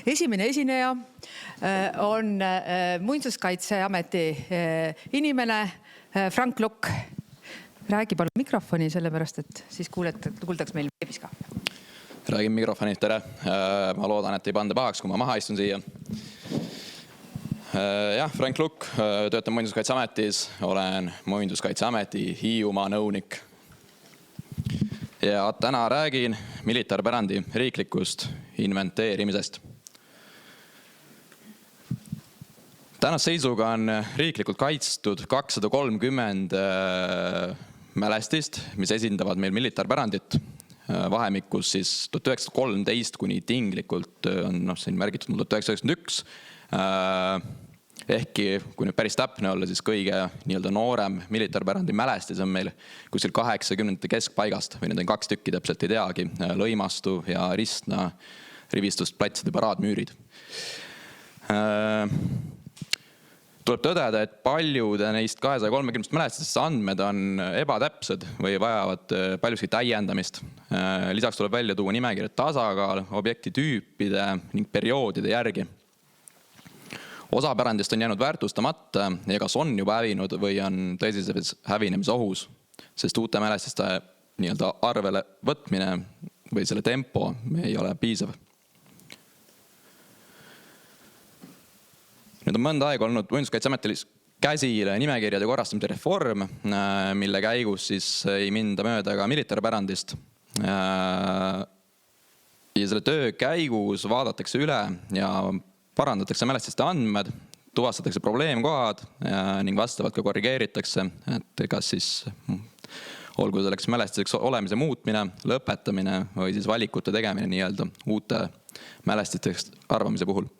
Esimene esineja on Muinsuskaitseameti inimene Frank Lukk. Räägi palun mikrofoni, sellepärast, et siis kuuldaks meil veebis ka. Räägin mikrofoni, tere. Ma loodan, et ei panda pahaks, kui ma maha istun siia. Jah, Frank Lukk, töötan Muinsuskaitseametis, olen Muinsuskaitseameti Hiiumaa nõunik. Ja täna räägin militaarpärandi riiklikust inventeerimisest. Tänase seisuga on riiklikult kaitstud 230 mälestist, mis esindavad meil militaarpärandit vahemikus siis 1913 kuni tinglikult on siin märgitud 1991. Ehkki, kui nüüd päris täpne olla, siis kõige noorem militaarpärandi mälestis on meil kuskil 80. keskpaigast, või need on 2 tükki, täpselt ei teagi, Lõimastu ja Ristna rivistust platside paraadmüürid. Tuleb tõdeda, et paljude neist 230 mälestisest andmed on ebatäpsed või vajavad paljuski täiendamist. Lisaks tuleb välja tuua nimekirja tasakaal, objekti tüüpide ning perioodide järgi. Osa pärandist on jäänud väärtustamata ja kas on juba hävinud või on tõsises hävinemise ohus, sest uute mälestiste arvele võtmine või selle tempo ei ole piisav. Nüüd on mõnda aega olnud Muinsuskaitseametis käsil nimekirjade korrastamise reform, mille käigus siis ei minda mööda ka militaarpärandist. Ja selle töö käigus vaadatakse üle ja parandatakse mälestiste andmed, tuvastatakse probleemkohad ning vastavalt ka korrigeeritakse, et kas siis olgu selleks mälestiseks olemise muutmine, lõpetamine või siis valikute tegemine uute mälestisteks arvamise puhul.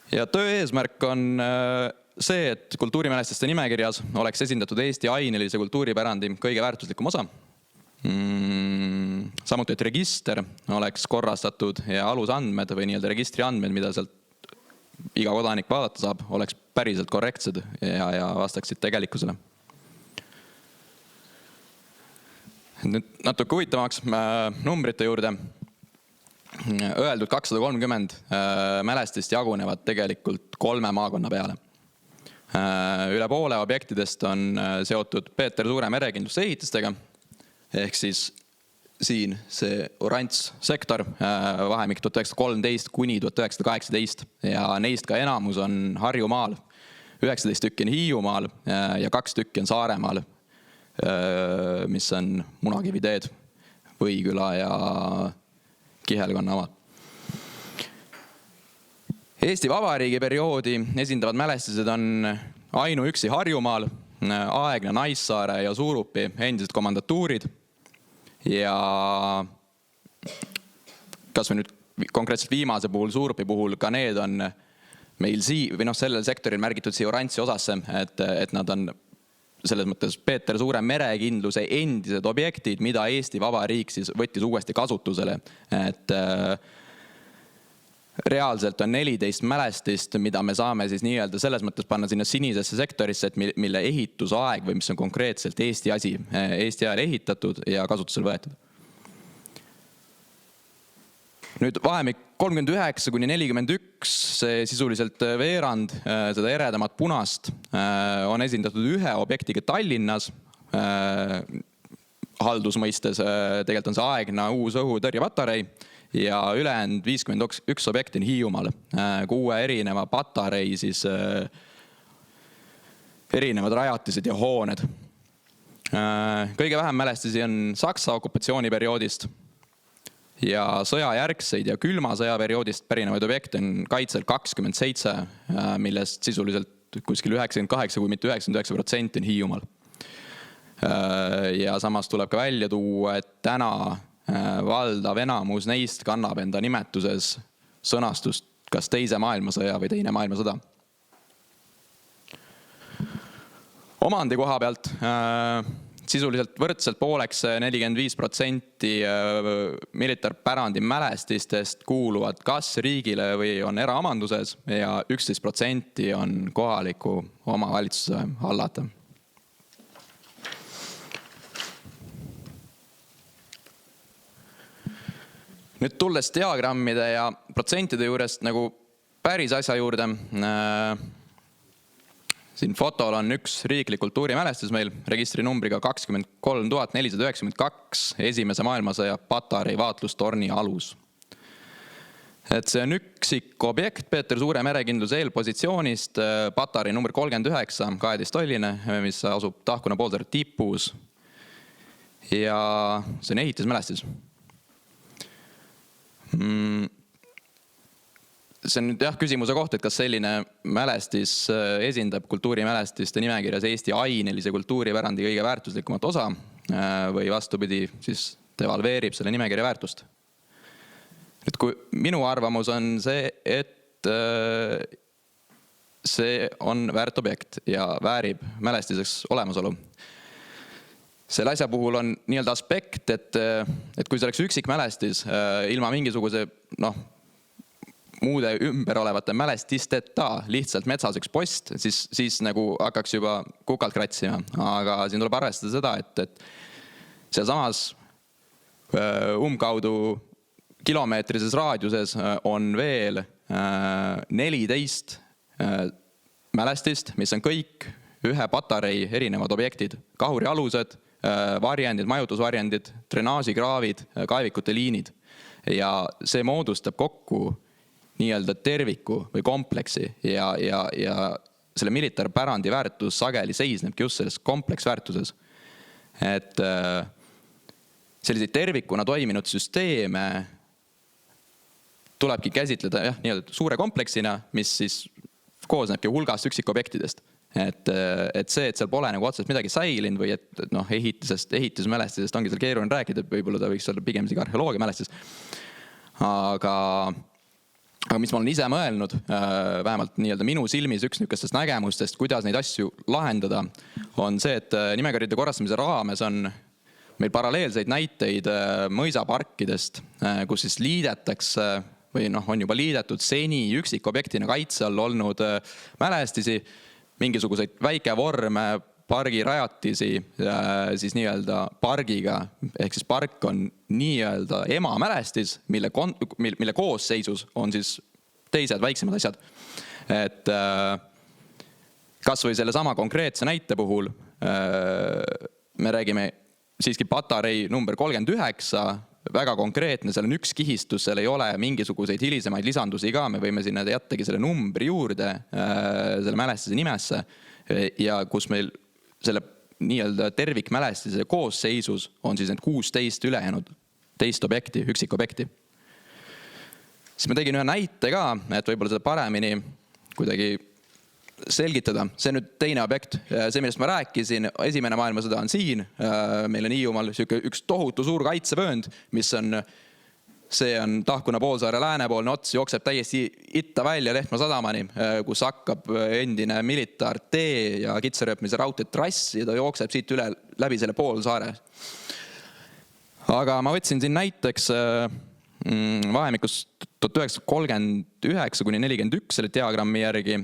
Ja töö eesmärk on see, et kultuurimälestiste nimekirjas oleks esindatud Eesti ainelise kultuuripärandi kõige väärtuslikum osa. Samuti, et register oleks korrastatud ja alusandmed või registri andmed, mida sealt iga kodanik vaadata saab, oleks päriselt korrektsed ja vastaksid tegelikkusele. Nüüd natuke huvitavaks numbrite juurde. Öeldud 230 mälestist jagunevad tegelikult 3 maakonna peale. Üle poole objektidest on seotud Peeter Suure merekindluse ehitistega, ehk siis siin see oranž sektor, vahemik 1913 kuni 1918 ja neist ka enamus on Harjumaal, 19 tükki on Hiiumaal ja 2 tükki on Saaremaal, mis on Munakivi teed, Võiküla ja Kihelkonna oma. Eesti Vabariigi perioodi esindavad mälestised on ainuüksi Harjumaal, Aegna, Naissaare ja Suurupi endised komandatuurid. Ja kas või nüüd konkreetselt viimase puhul, Suurupi puhul, ka need on meil sellel sektoril märgitud siia oranži osasse, et nad on selles mõttes Peeter Suure merekindluse endised objektid, mida Eesti Vabariik siis võttis uuesti kasutusele. Et reaalselt on 14 mälestist, mida me saame siis selles mõttes panna sinna sinisesse sektorisse, et mille ehitusaeg või mis on konkreetselt Eesti asi, Eesti ajal ehitatud ja kasutusele võetud. Nüüd vahemik 39 kuni 41, see sisuliselt veerand, seda eredamat punast, on esindatud ühe objektiga Tallinnas, haldusmõistes, tegelikult on see Aegna uus õhutõrjepatarei ja ülejäänud 51 objekti on Hiiumaal, 6 erineva patarei, siis erinevad rajatised ja hooned. Kõige vähem mälestisi on Saksa okupatsiooniperioodist ja sõjajärgseid ja külma sõjaperioodist pärinevaid objekte on kaitsel 27, millest sisuliselt kuskil 98 kui mitte 99% on Hiiumaal. Ja samas tuleb ka välja tuua, et täna valdav enamus neist kannab enda nimetuses sõnastust kas teise maailmasõja või teine maailmasõda. Omandi koha pealt sisuliselt võrdselt pooleks 45% militaarpärandi mälestistest kuuluvad kas riigile või on eraomanduses ja 11% on kohaliku omavalitsuse hallata. Nüüd tulles diagrammide ja protsentide juurest nagu päris asja juurde. Siin fotol on üks riiklik kultuurimälestis meil registrinumbriga 23492 esimese maailmasõja Patarei vaatlustorni alus. Et see on üksik objekt Peeter Suure merekindluse eelpositsioonist, Patarei number 39, 12 tolline, mis asub Tahkuna poolsaare tipus. Ja see on ehitismälestis. See on nüüd küsimuse koht, et kas selline mälestis esindab kultuurimälestiste nimekirjas Eesti ainelise kultuuripärandi kõige väärtuslikumat osa või vastupidi, siis devalveerib selle nimekirja väärtust. Et kui minu arvamus on see, et see on väärt objekt ja väärib mälestiseks olemasolu. Selle asja puhul on nii-öelda aspekt, et kui see oleks üksik mälestis ilma mingisuguse muude ümber olevate mälestisteta lihtsalt metsaseks post, siis nagu hakkaks juba kukalt kratsima. Aga siin tuleb arvestada seda, et seal samas umbkaudu kilomeetrises raadiuses on veel 14 mälestist, mis on kõik ühe Patarei erinevad objektid. Kahuri alused, varjendid, majutusvarjendid, drenaažikraavid, kaevikute liinid. Ja see moodustab kokku nii-öelda terviku või kompleksi ja selle militaarpärandi väärtus sageli seisnebki just selles kompleksväärtuses. Et selliseid tervikuna toiminud süsteeme tulebki käsitleda nii-öelda suure kompleksina, mis siis koosnebki hulgast üksikobjektidest. Et see, et seal pole nagu otseselt midagi säilinud või et ehitismälestisest ongi seal keeruline rääkida, võib-olla ta võiks olla pigem isegi arheoloogia mälestis. Aga mis ma olen ise mõelnud, vähemalt nii-öelda minu silmis üks niisugustest nägemustest, kuidas neid asju lahendada, on see, et nimekirjade korrastamise raames on meil paralleelseid näiteid mõisaparkidest, kus siis liidetakse või on juba liidetud seni üksikobjektina kaitse all olnud mälestisi, mingisuguseid väikevorme, pargirajatisi siis nii-öelda pargiga, ehk siis park on nii-öelda emamälestis, mille koosseisus on siis teised väiksemad asjad. Et kas või selle sama konkreetse näite puhul me räägime siiski Patarei number 39, väga konkreetne, seal on üks kihistus, seal ei ole mingisuguseid hilisemaid lisandusi ka, me võime sinna jättagi selle numbri juurde, selle mälestise nimesse ja kus meil selle nii-öelda tervikmälestise koosseisus on siis need 16 ülejäänud teist objekti, üksikobjekti. Siis ma tegin ühe näite ka, et võib-olla seda paremini kuidagi selgitada. See on nüüd teine objekt. See, millest ma rääkisin, esimene maailmasõda on siin. Meil on Hiiumaal üks tohutu suur kaitsevöönd, mis on Tahkuna poolsaare läänepoolne ots, jookseb täiesti itta välja Lehtma sadamani, kus hakkab endine militaartee ja kitsarööpmise raudteetrass ja ta jookseb siit üle läbi selle poolsaare. Aga ma võtsin siin näiteks vahemikus 1939–41 selle diagrammi järgi,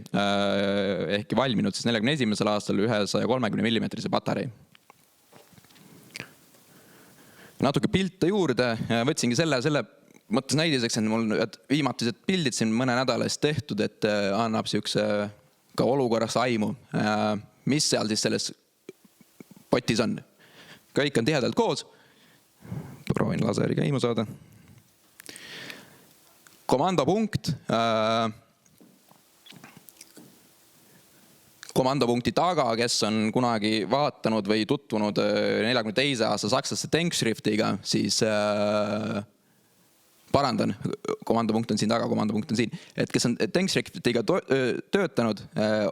ehkki valminud siis 41. aastal 130 mm Patarei. Natuke pilte juurde, võtsingi selle mõttes näidiseks, et mul viimatised pildid siin mõne nädala eest tehtud, et annab siukse ka olukorras aimu, mis seal siis selles potis on. Kõik on tihedalt koos. Proovin laseri käima saada. Komandopunkti taga, kes on kunagi vaatanud või tutvunud 42. aasta sakslaste Denkschriftiga, siis parandan, komandopunkt on siin taga, komandopunkt on siin. Et kes on Denkschriftiga töötanud,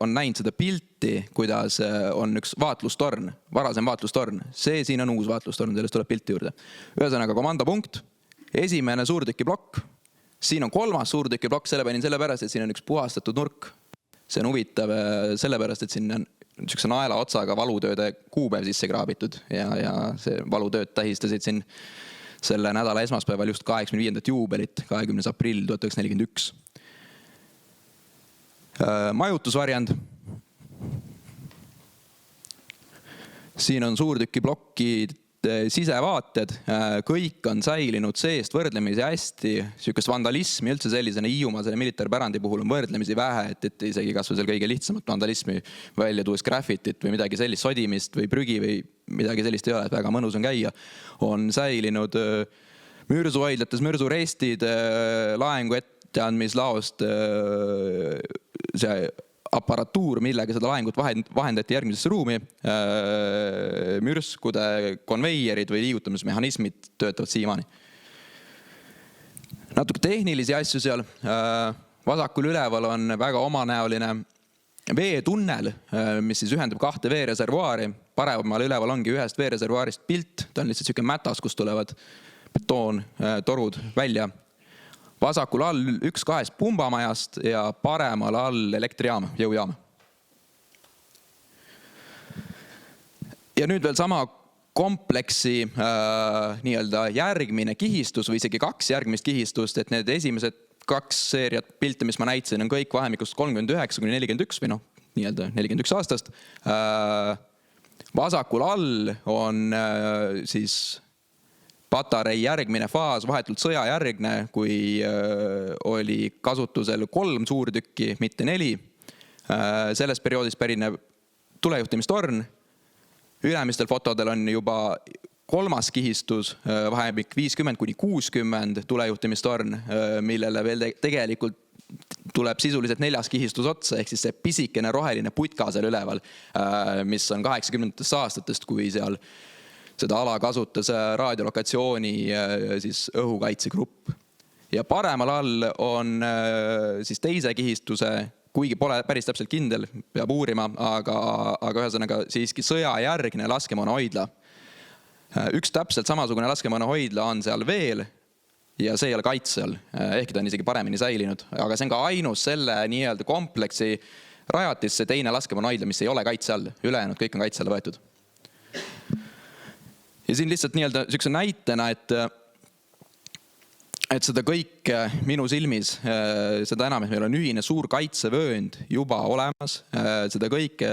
on näinud seda pilti, kuidas on üks vaatlustorn, varasem vaatlustorn. See siin on uus vaatlustorn, sellest tuleb pilti juurde. Ühesõnaga komandopunkt, esimene suurtükiblokk, siin on kolmas suurtükiblokk, selle panin sellepärast, et siin on üks puhastatud nurk. See on huvitav sellepärast, et siin on niisuguse naela otsaga valutööde kuupäev sisse kraabitud ja see valutööd tähistasid siin selle nädala esmaspäeval just 85. juubelit, 20. aprill 1941. Majutusvarjand. Siin on suurtükiblokki sisevaated, kõik on säilinud seest võrdlemisi hästi, sihukest vandalismi üldse sellisena Hiiumaa selle militaarpärandi puhul on võrdlemisi vähe, et isegi kas või seal kõige lihtsamat vandalismi välja tuues graffitit või midagi sellist, sodimist või prügi või midagi sellist ei ole, et väga mõnus on käia. On säilinud mürsuhoidlates mürsurestid, laengu etteandmislaost see aparatuur, millega seda laengut vahendati järgmisesse ruumi, mürskude konveierid või liigutamismehhanismid töötavad siiamaani. Natuke tehnilisi asju seal. Vasakul üleval on väga omanäoline veetunnel, mis siis ühendab 2 veereservuaari. Paremal üleval ongi ühest veereservuaarist pilt, ta on lihtsalt selline mätas, kus tulevad betoontorud välja. Vasakul all 1-2 pumbamajast ja paremal all elektrijaam, jõujaam. Ja nüüd veel sama kompleksi nii-öelda järgmine kihistus või isegi 2 järgmist kihistust, et need esimesed 2 seeriat pilte, mis ma näitasin, on kõik vahemikust 39–41 või nii-öelda 41 aastast. Vasakul all on siis patarei järgmine faas, vahetult sõjajärgne, kui oli kasutusel 3 suurtükki, mitte 4. Selles perioodis pärineb tulejuhtimistorn. Ülemistel fotodel on juba 3. kihistus, vahemik 50–60 tulejuhtimistorn, millele veel tegelikult tuleb sisuliselt 4. kihistus otsa, ehk siis see pisikene roheline putka seal üleval, mis on 80. aastatest, kui seal seda ala kasutas raadiolokatsiooni siis õhukaitsegrupp. Ja paremal all on siis teise kihistuse, kuigi pole päris täpselt kindel, peab uurima, aga ühesõnaga siiski sõjajärgne laskemoonahoidla. Üks täpselt samasugune laskemoonahoidla on seal veel ja see ei ole kaitse all, ehkki ta on isegi paremini säilinud. Aga see on ka ainus selle nii-öelda kompleksi rajatis, see teine laskemoonahoidla, mis ei ole kaitse all. Ülejäänud kõik on kaitse alla võetud. Ja siin lihtsalt nii-öelda sükse näitena, et seda kõik minu silmis, seda enam, et meil on ühine suur kaitsevöönd juba olemas, seda kõike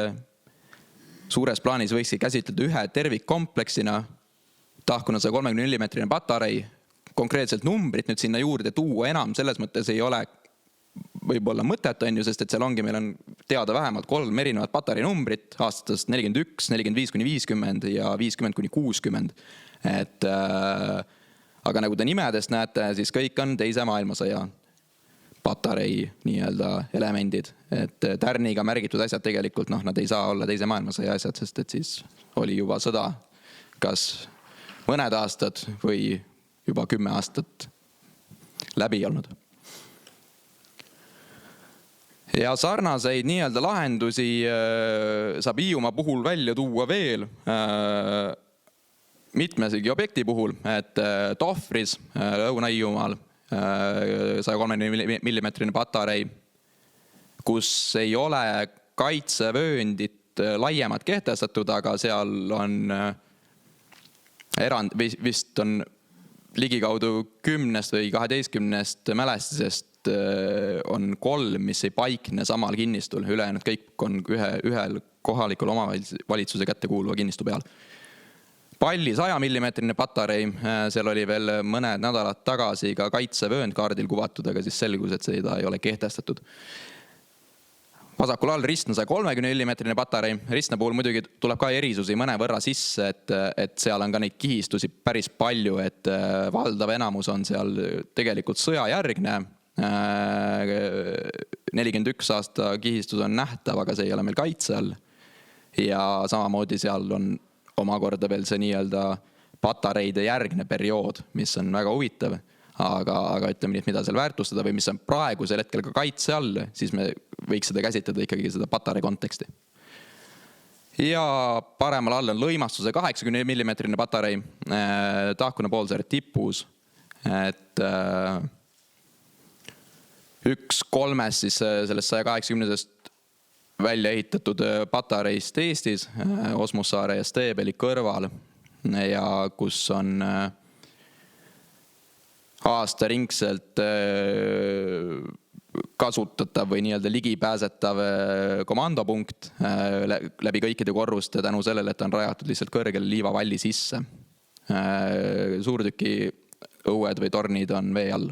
suures plaanis võikski käsitleda ühe tervikkompleksina, tahkuna 130 mm patarei, konkreetselt numbrit nüüd sinna juurde tuua enam, selles mõttes ei ole võib-olla mõtet, sest et seal ongi, meil on teada vähemalt 3 erinevat patarei numbrit aastatest 41, 45–50 ja 50–60. Aga nagu te nimedest näete, siis kõik on teise maailmasõja patarei nii-öelda elemendid. Et tärniga märgitud asjad tegelikult, nad ei saa olla teise maailmasõja asjad, sest et siis oli juba sõda kas mõned aastad või juba 10 aastat läbi olnud. Ja sarnaseid nii-öelda lahendusi saab Hiiumaa puhul välja tuua veel mitmesegi objekti puhul, et Tohvris Lõuna-Hiiumaal 130 mm patarei, kus ei ole kaitsevööndit laiemat kehtestatud, aga seal on erand, vist on ligikaudu 10 või 12 mälestisest on 3, mis ei paikne samal kinnistul. Ülejäänud kõik on ühel kohalikul omavalitsuse kätte kuuluva kinnistu peal. Palli 100 mm patarei, seal oli veel mõned nädalad tagasi ka kaitsevööndkaardil kuvatud, aga siis selgus, et seda ei ole kehtestatud. Vasakul all Ristna 130 mm patarei. Ristna puhul muidugi tuleb ka erisusi mõne võrra sisse, et seal on ka neid kihistusi päris palju, et valdav enamus on seal tegelikult sõjajärgne. 41 aasta kihistus on nähtav, aga see ei ole meil kaitse all. Ja samamoodi seal on omakorda veel see nii-öelda patareide järgne periood, mis on väga huvitav. Aga ütleme nii, et mida seal väärtustada või mis on praegusel hetkel ka kaitse all, siis me võiks seda käsitleda ikkagi seda patarei konteksti. Ja paremal all on lõimastuse 80 mm patarei tahkuna poolsaare tipus, et 1/3 siis sellest 180-sest välja ehitatud patareist Eestis, Osmussaare ja Steebeli kõrval, ja kus on aastaringselt kasutatav või nii-öelda ligipääsetav komandopunkt läbi kõikide korruste tänu sellele, et on rajatud lihtsalt kõrgele liivavalli sisse. suurtüki õued või tornid on vee all.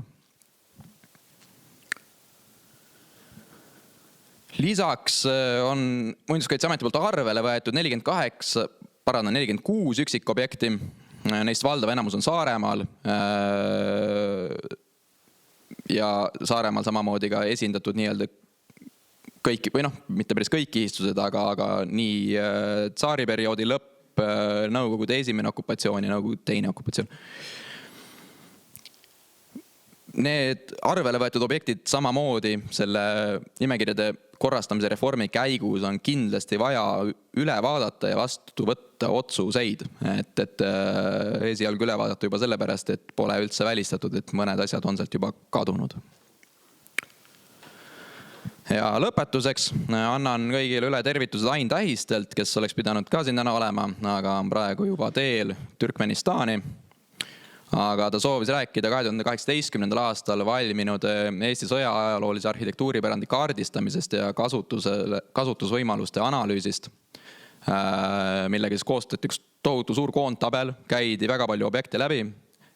Lisaks on Muinsuskaitseameti poolt arvele võetud 46 üksikobjekti, neist valdav enamus on Saaremaal ja Saaremaal samamoodi ka esindatud nii-öelda kõiki, või mitte päris kõik kihistused, aga nii tsaariperioodi lõpp, Nõukogude esimene okupatsioon ja Nõukogude teine okupatsioon. Need arvele võetud objektid samamoodi selle nimekirjade korrastamise reformi käigus on kindlasti vaja üle vaadata ja vastu võtta otsuseid. Et esialgu üle vaadata juba sellepärast, et pole üldse välistatud, et mõned asjad on sealt juba kadunud. Ja lõpetuseks annan kõigile üle tervitused Ain Tähistelt, kes oleks pidanud ka siin täna olema, aga on praegu juba teel Türkmenistani. Aga ta soovis rääkida 2018. aastal valminud Eesti sõjaajaloolise arhitektuuripärandi kaardistamisest ja kasutusvõimaluste analüüsist, millega siis koostati üks tohutu suur koondtabel, käidi väga palju objekte läbi.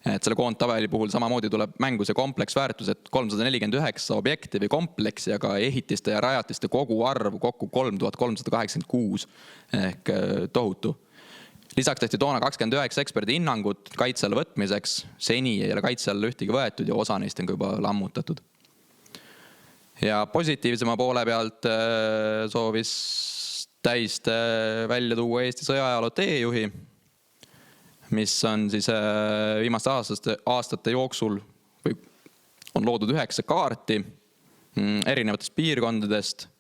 Et selle koondtabeli puhul samamoodi tuleb mängu see kompleksväärtus, et 349 objekti või kompleksi, aga ehitiste ja rajatiste kogu arv kokku 3386 ehk tohutu. Lisaks tehti toona 29 eksperdi hinnangut kaitse alla võtmiseks, seni ei ole kaitse alla ühtegi võetud ja osa neist on ka juba lammutatud. Ja positiivsema poole pealt soovis Tähiste välja tuua Eesti sõjaajaloo teejuhi, mis on siis viimaste aastate jooksul või on loodud 9 kaarti erinevatest piirkondadest,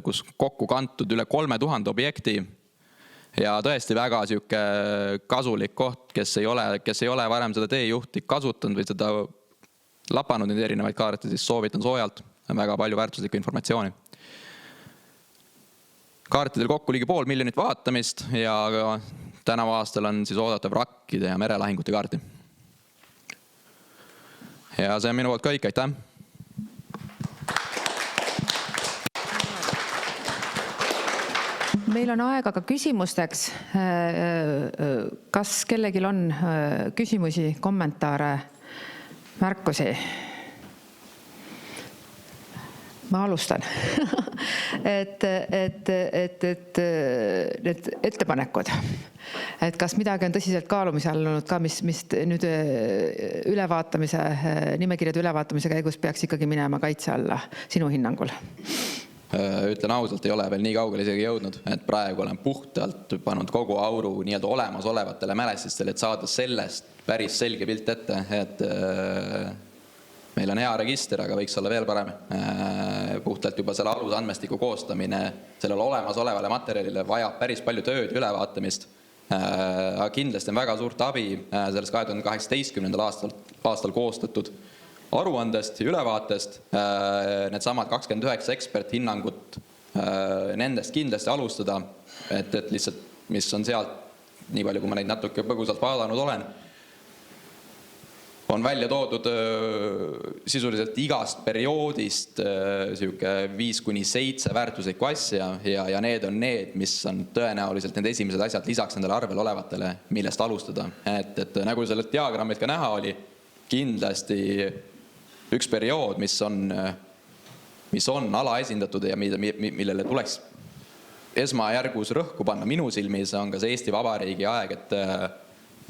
kus kokku kantud üle 3000 objekti ja tõesti väga kasulik koht, kes ei ole varem seda teejuhti kasutanud või seda lapanud neid erinevaid kaarte, siis soovitan soojalt, on väga palju väärtuslikku informatsiooni. Kaartidel kokku ligi 500 000 vaatamist ja tänavu aastal on siis oodatav rakkide ja merelahingute kaarti. Ja see on minu poolt kõik, aitäh! Meil on aega ka küsimusteks. Kas kellelgi on küsimusi, kommentaare, märkusi? Ma alustan. et need ettepanekud, et kas midagi on tõsiselt kaalumise all olnud ka, mis nüüd nimekirjade ülevaatamise käigus peaks ikkagi minema kaitse alla sinu hinnangul? Ütlen ausalt, ei ole veel nii kaugele isegi jõudnud, et praegu olen puhtalt pannud kogu auru nii-öelda olemasolevatele mälestistele, et saada sellest päris selge pilt ette, et meil on hea register, aga võiks olla veel parem. Puhtalt juba selle alusandmestiku koostamine sellele olemasolevale materjalile vajab päris palju tööd ja ülevaatamist. Aga kindlasti on väga suurt abi sellest 2018. aastal koostatud aruandest ja ülevaatest, need samad 29 eksperthinnangut, nendest kindlasti alustada, et lihtsalt, mis on sealt, nii palju kui ma neid natuke põgusalt vaadanud olen, on välja toodud sisuliselt igast perioodist 5-7 väärtuslikku asja ja need on need, mis on tõenäoliselt need esimesed asjad lisaks nendele arvel olevatele, millest alustada. Et nagu selle diagrammilt ka näha oli, kindlasti üks periood, mis on alaesindatud ja millele tuleks esmajärgus rõhku panna minu silmis, on ka see Eesti Vabariigi aeg,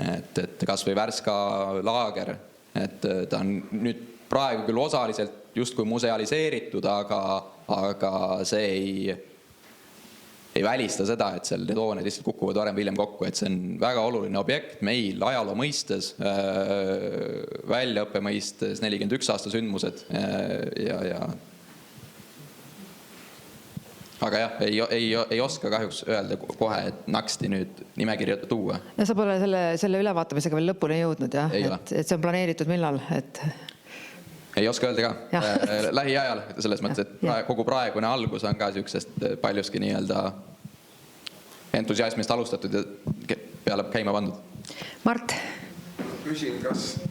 et kas või Värska laager, et ta on nüüd praegu küll osaliselt justkui musealiseeritud, aga see ei välista seda, et seal need hooned lihtsalt kukuvad varem või hiljem kokku, et see on väga oluline objekt meil ajaloo mõistes, väljaõppe mõistes, 41 aasta sündmused ja aga jah, ei oska kahjuks öelda kohe, et naksti nüüd nimekirja tuua. Ja sa pole selle ülevaatamisega veel lõpuni jõudnud, jah? Et see on planeeritud millal? Ei oska öelda ka. Lähiajal selles mõttes, et kogu praegune algus on ka sellisest paljuski nii-öelda entusiasmist alustatud ja peale käima pandud. Mart? Küsin, kas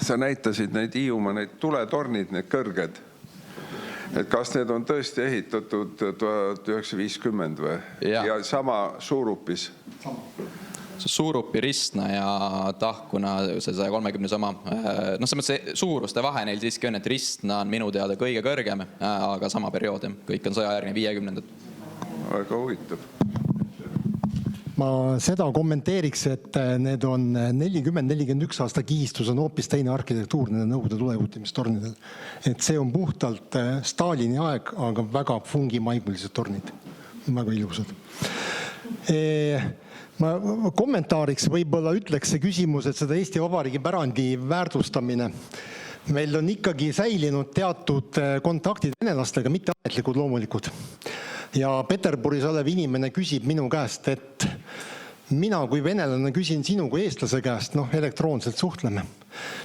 sa näitasid neid Hiiumaa, neid tuletornid, need kõrged, et kas need on tõesti ehitatud 1950 või? Ja sama suurupis? Suurupi, Ristna ja Tahkuna see 130 oma. No selles mõttes suuruste vahe neil siiski on, et Ristna on minu teada kõige kõrgem, aga sama periood, kõik on sõjajärgne 50-ndad. Väga huvitav. Ma seda kommenteeriks, et need on 40-41 aasta kihistus on hoopis teine arhitektuur nende Nõukogude tulekutimistornidel. Et see on puhtalt Stalini aeg, aga väga fungimaigulised tornid. Väga ilusad. Ma kommentaariks võib-olla ütleks see küsimus, et seda Eesti Vabariigi pärandi väärtustamine. Meil on ikkagi säilinud teatud kontaktid venelastega, mitte ametlikud loomulikud. Ja Peterburis olev inimene küsib minu käest, et mina kui venelane küsin sinu kui eestlase käest, elektroonselt suhtleme.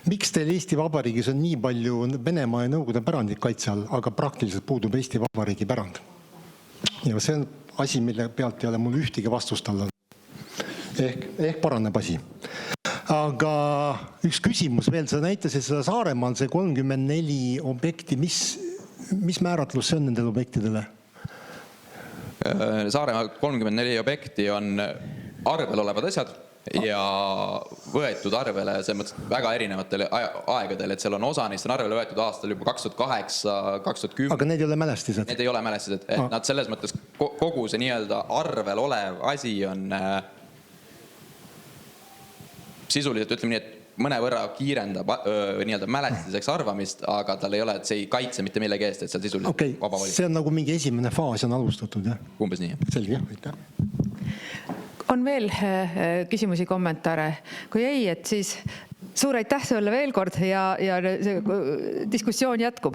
Miks teil Eesti Vabariigis on nii palju Venemaa ja Nõukogude pärandit kaitse all, aga praktiliselt puudub Eesti Vabariigi pärand? Ja see on asi, mille pealt ei ole mul ühtegi vastust alla. Ehk paraneb asi. Aga üks küsimus veel, sa näitasid seda Saaremaal, see 34 objekti, mis määratlus see on nendele objektidele? Saaremaa 34 objekti on arvel olevad asjad ja võetud arvele väga erinevatel aegadel, et seal on osa neist on arvele võetud aastal juba 2008, 2010. Aga need ei ole mälestised? Need ei ole mälestised, et nad selles mõttes kogu see nii-öelda arvel olev asi on sisuliselt, ütleme nii, et mõnevõrra kiirendab nii-öelda mälestiseks arvamist, aga tal ei ole, et see ei kaitse mitte millegi eest, et seal sisuliselt vaba valik. See on nagu mingi esimene faas on alustatud, jah? Umbes nii. Selge, aitäh. On veel küsimusi, kommentaare? Kui ei, et siis suur aitäh sulle veel kord ja diskussioon jätkub.